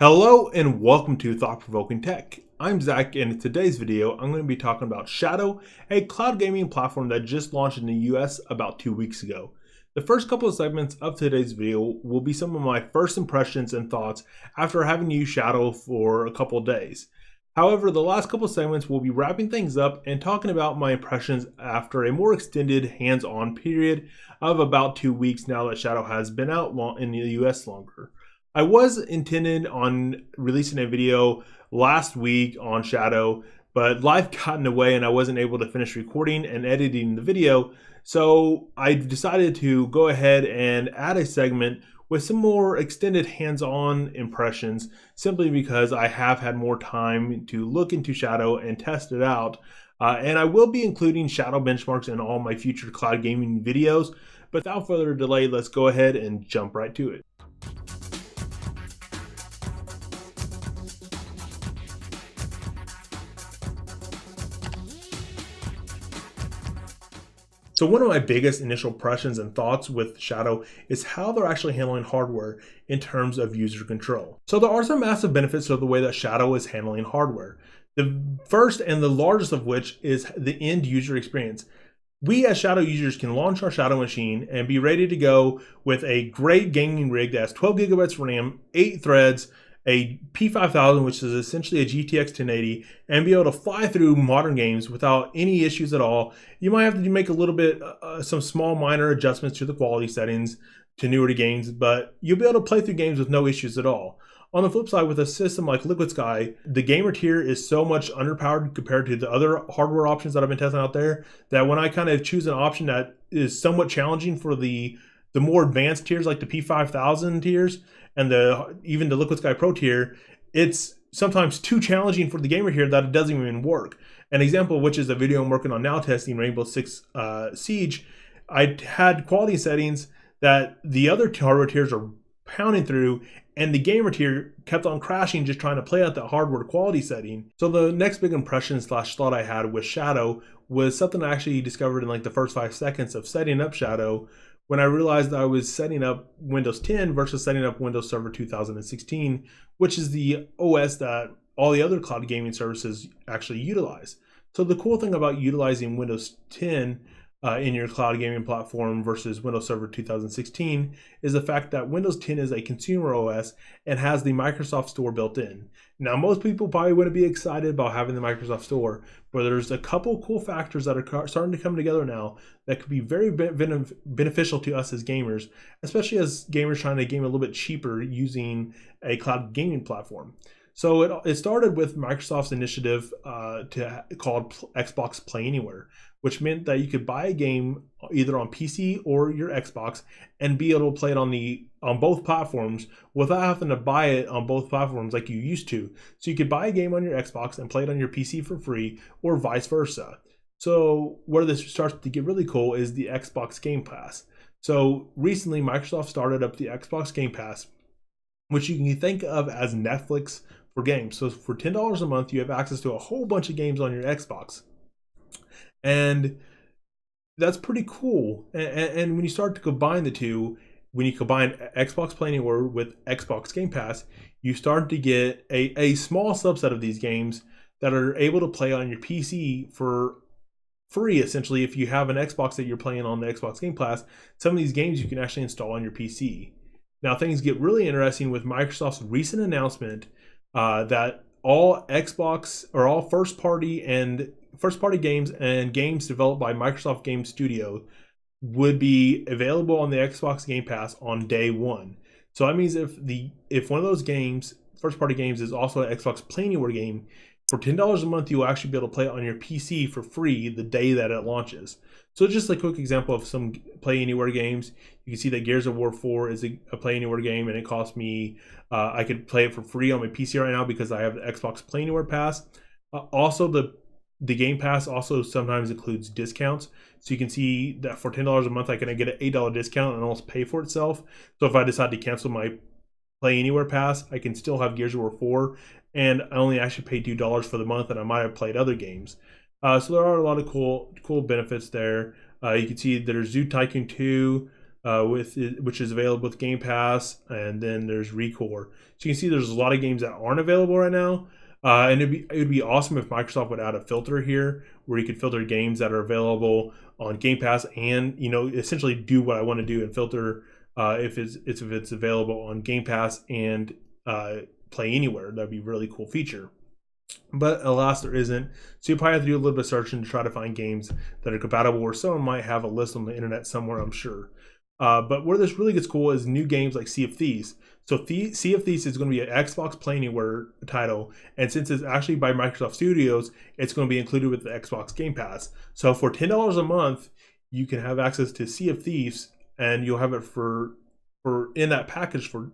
Hello and welcome to Provoking Tech. I'm Zach, and in today's video, I'm going to be talking about Shadow, a cloud gaming platform that just launched in the US about 2 weeks ago. The first couple of segments of today's video will be some of my first impressions and thoughts after having used Shadow for a couple of days. However, the last couple of segments will be wrapping things up and talking about my impressions after a more extended hands-on period of about 2 weeks now that Shadow has been out in the US longer. I was intended on releasing a video last week on Shadow, but life got in the way and I wasn't able to finish recording and editing the video. So I decided to go ahead and add a segment with some more extended hands-on impressions, simply because I have had more time to look into Shadow and test it out. And I will be including Shadow benchmarks in all my future cloud gaming videos. But without further delay, let's go ahead and jump right to it. So one of my biggest initial impressions and thoughts with Shadow is how they're actually handling hardware in terms of user control. So there are some massive benefits to the way that Shadow is handling hardware. The first and the largest of which is the end user experience. We as Shadow users can launch our Shadow machine and be ready to go with a great gaming rig that has 12 gigabytes RAM, 8 threads, a P5000, which is essentially a GTX 1080, and be able to fly through modern games without any issues at all. You might have to make a little bit, some small minor adjustments to the quality settings to newer games, but you'll be able to play through games with no issues at all. On the flip side, with a system like Liquid Sky, the gamer tier is so much underpowered compared to the other hardware options that I've been testing out there, that when I kind of choose an option that is somewhat challenging for the more advanced tiers like the P5000 tiers, and even the Liquid Sky Pro tier, it's sometimes too challenging for the gamer here that it doesn't even work. An example of which is a video I'm working on now testing Rainbow Six Siege. I had quality settings that the other hardware tiers are pounding through, and the gamer tier kept on crashing just trying to play out that hardware quality setting. So the next big impression / thought I had with Shadow was something I actually discovered in like the first 5 seconds of setting up Shadow, when I realized I was setting up Windows 10 versus setting up Windows Server 2016, which is the OS that all the other cloud gaming services actually utilize. So the cool thing about utilizing Windows 10 in your cloud gaming platform versus Windows Server 2016 is the fact that Windows 10 is a consumer OS and has the Microsoft Store built in. Now, most people probably wouldn't be excited about having the Microsoft Store, but there's a couple cool factors that are starting to come together now that could be very beneficial to us as gamers, especially as gamers trying to game a little bit cheaper using a cloud gaming platform. So it started with Microsoft's initiative called Xbox Play Anywhere, which meant that you could buy a game either on PC or your Xbox and be able to play it on both platforms without having to buy it on both platforms like you used to. So you could buy a game on your Xbox and play it on your PC for free, or vice versa. So where this starts to get really cool is the Xbox Game Pass. So recently Microsoft started up the Xbox Game Pass, which you can think of as Netflix for games. So for $10 a month, you have access to a whole bunch of games on your Xbox. And that's pretty cool. And when you start to combine the two, when you combine Xbox Play Anywhere with Xbox Game Pass, you start to get a small subset of these games that are able to play on your PC for free, essentially. If you have an Xbox that you're playing on the Xbox Game Pass, some of these games you can actually install on your PC. Now, things get really interesting with Microsoft's recent announcement that all Xbox or all first-party games and games developed by Microsoft Game Studio would be available on the Xbox Game Pass on day one. So that means if one of those games, first-party games, is also an Xbox Play Anywhere game, for $10 a month, you'll actually be able to play it on your PC for free the day that it launches. So just a quick example of some Play Anywhere games. You can see that Gears of War 4 is a Play Anywhere game, and it cost me, I could play it for free on my PC right now because I have the Xbox Play Anywhere Pass. Also, the Game Pass also sometimes includes discounts. So you can see that for $10 a month, I can get an $8 discount and almost pay for itself. So if I decide to cancel my Play Anywhere Pass, I can still have Gears of War 4, and I only actually paid $2 for the month, and I might have played other games. So there are a lot of cool benefits there. You can see there's Zoo Tycoon 2, which is available with Game Pass, and then there's Recore. So you can see there's a lot of games that aren't available right now. And it would be awesome if Microsoft would add a filter here where you could filter games that are available on Game Pass, and essentially do what I want to do and filter if it's available on Game Pass and Play Anywhere. That'd be a really cool feature. But alas, there isn't. So you probably have to do a little bit of searching to try to find games that are compatible, or someone might have a list on the internet somewhere, I'm sure. But where this really gets cool is new games like Sea of Thieves. So Sea of Thieves is going to be an Xbox Play Anywhere title, and since it's actually by Microsoft Studios, it's going to be included with the Xbox Game Pass. So for $10 a month, you can have access to Sea of Thieves, and you'll have it for in that package for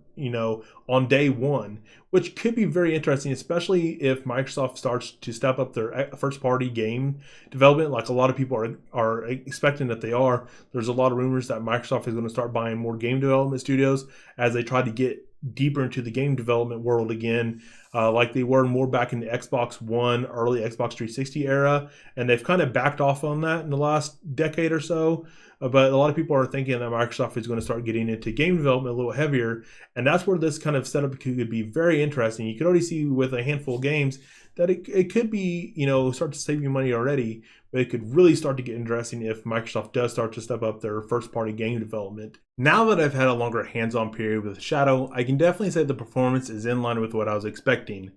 on day one, which could be very interesting, especially if Microsoft starts to step up their first party game development, like a lot of people are expecting that they are. There's a lot of rumors that Microsoft is going to start buying more game development studios as they try to get deeper into the game development world again, like they were more back in the Xbox One, early Xbox 360 era, and they've kind of backed off on that in the last decade or so. But a lot of people are thinking that Microsoft is going to start getting into game development a little heavier, and that's where this kind of setup could be very interesting. You could already see with a handful of games that it could be, start to save you money already, but it could really start to get interesting if Microsoft does start to step up their first-party game development. Now that I've had a longer hands-on period with Shadow, I can definitely say the performance is in line with what I was expecting.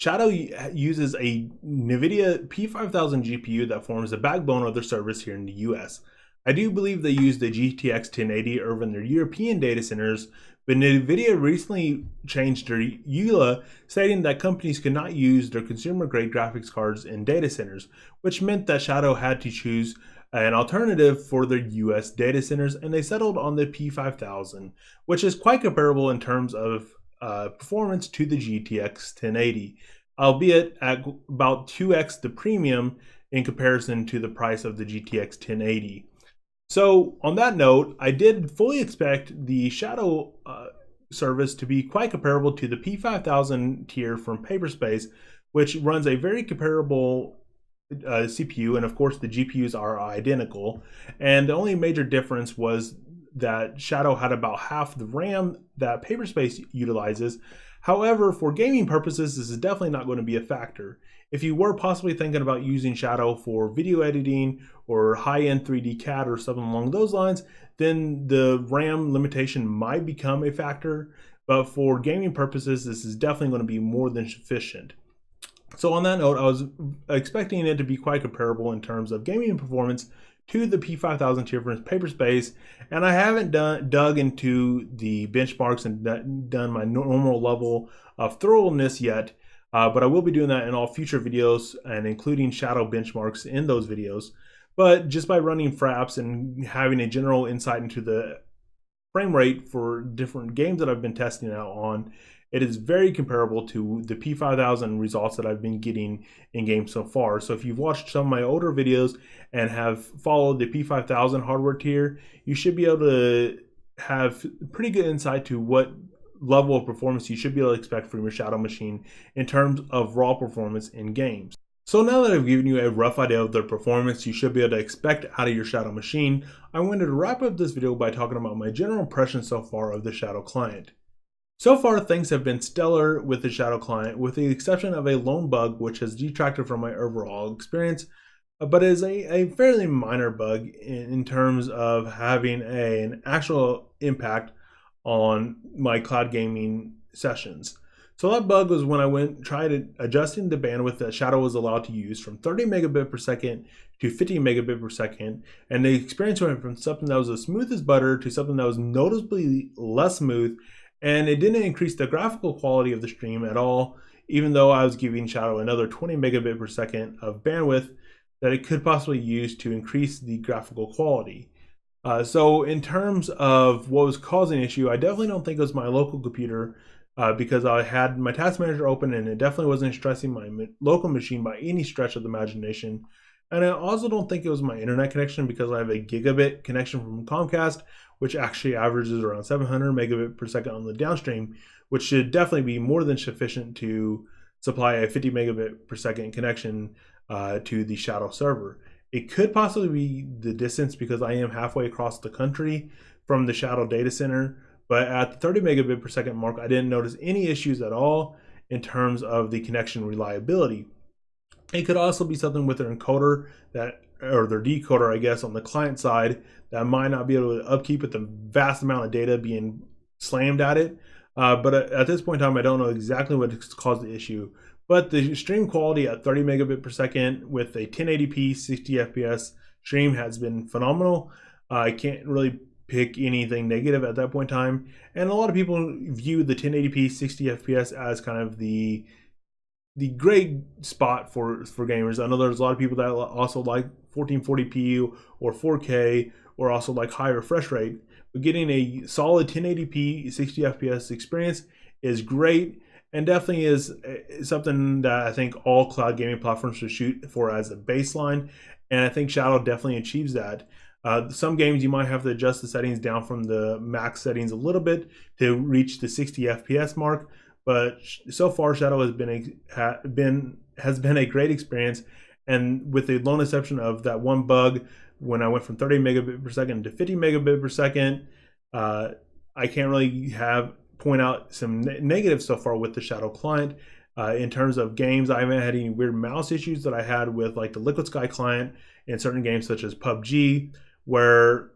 Shadow uses a NVIDIA P5000 GPU that forms the backbone of their service here in the US. I do believe they use the GTX 1080 over in their European data centers, but NVIDIA recently changed their EULA, stating that companies could not use their consumer-grade graphics cards in data centers, which meant that Shadow had to choose an alternative for their US data centers, and they settled on the P5000, which is quite comparable in terms of performance to the GTX 1080, albeit at about 2x the premium in comparison to the price of the GTX 1080. So on that note, I did fully expect the Shadow service to be quite comparable to the P5000 tier from Paperspace, which runs a very comparable CPU, and of course the GPUs are identical, and the only major difference was that Shadow had about half the RAM that Paperspace utilizes. However, for gaming purposes, this is definitely not going to be a factor. If you were possibly thinking about using Shadow for video editing or high-end 3D CAD or something along those lines, then the RAM limitation might become a factor. But for gaming purposes, this is definitely going to be more than sufficient. So on that note, I was expecting it to be quite comparable in terms of gaming performance to the P5000 tier from Paperspace, and I haven't dug into the benchmarks and done my normal level of thoroughness yet, but I will be doing that in all future videos and including Shadow benchmarks in those videos. But just by running fraps and having a general insight into the frame rate for different games that I've been testing out on, it is very comparable to the P5000 results that I've been getting in games so far. So if you've watched some of my older videos and have followed the P5000 hardware tier, you should be able to have pretty good insight to what level of performance you should be able to expect from your Shadow machine in terms of raw performance in games. So now that I've given you a rough idea of the performance you should be able to expect out of your Shadow machine, I wanted to wrap up this video by talking about my general impression so far of the Shadow client. So far, things have been stellar with the Shadow client, with the exception of a lone bug which has detracted from my overall experience, but is a fairly minor bug in terms of having an actual impact on my cloud gaming sessions. So that bug was when I tried adjusting the bandwidth that Shadow was allowed to use from 30 megabit per second to 50 megabit per second, and the experience went from something that was as smooth as butter to something that was noticeably less smooth, and it didn't increase the graphical quality of the stream at all, even though I was giving Shadow another 20 megabit per second of bandwidth that it could possibly use to increase the graphical quality. So in terms of what was causing the issue, I definitely don't think it was my local computer, because I had my task manager open and it definitely wasn't stressing my local machine by any stretch of the imagination. And I also don't think it was my internet connection, because I have a gigabit connection from Comcast, which actually averages around 700 megabit per second on the downstream, which should definitely be more than sufficient to supply a 50 megabit per second connection to the Shadow server. It could possibly be the distance because I am halfway across the country from the Shadow data center, but at the 30 megabit per second mark, I didn't notice any issues at all in terms of the connection reliability. It could also be something with their encoder or their decoder, I guess, on the client side that might not be able to upkeep with the vast amount of data being slammed at it. But at this point in time, I don't know exactly what caused the issue. But the stream quality at 30 megabit per second with a 1080p 60 FPS stream has been phenomenal. I can't really pick anything negative at that point in time. And a lot of people view the 1080p 60 FPS as kind of the great spot for gamers. I know there's a lot of people that also like 1440p or 4K or also like high refresh rate. But getting a solid 1080p 60 FPS experience is great, and definitely is something that I think all cloud gaming platforms should shoot for as a baseline. And I think Shadow definitely achieves that. Some games you might have to adjust the settings down from the max settings a little bit to reach the 60 FPS mark. But so far, Shadow has been a great experience, and with the lone exception of that one bug when I went from 30 megabit per second to 50 megabit per second, I can't really point out some negatives so far with the Shadow client. In terms of games, I haven't had any weird mouse issues that I had with like the Liquid Sky client in certain games such as PUBG, where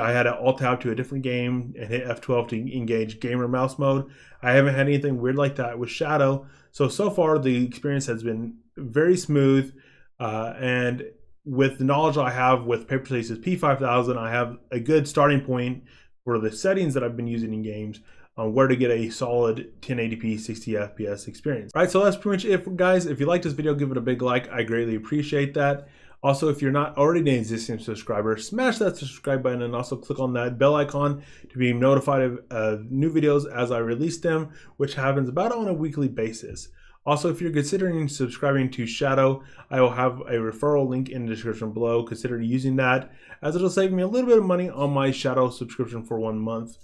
I had to alt tab to a different game and hit F12 to engage gamer mouse mode. I haven't had anything weird like that with Shadow. So far the experience has been very smooth, and with the knowledge I have with Paperspace's P5000, I have a good starting point for the settings that I've been using in games on where to get a solid 1080p 60 FPS experience. All right, so that's pretty much it, guys. If you like this video, give it a big like. I greatly appreciate that. Also, if you're not already an existing subscriber, smash that subscribe button and also click on that bell icon to be notified of new videos as I release them, which happens about on a weekly basis. Also, if you're considering subscribing to Shadow, I will have a referral link in the description below. Consider using that, as it'll save me a little bit of money on my Shadow subscription for 1 month.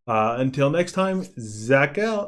Until next time, Zach out.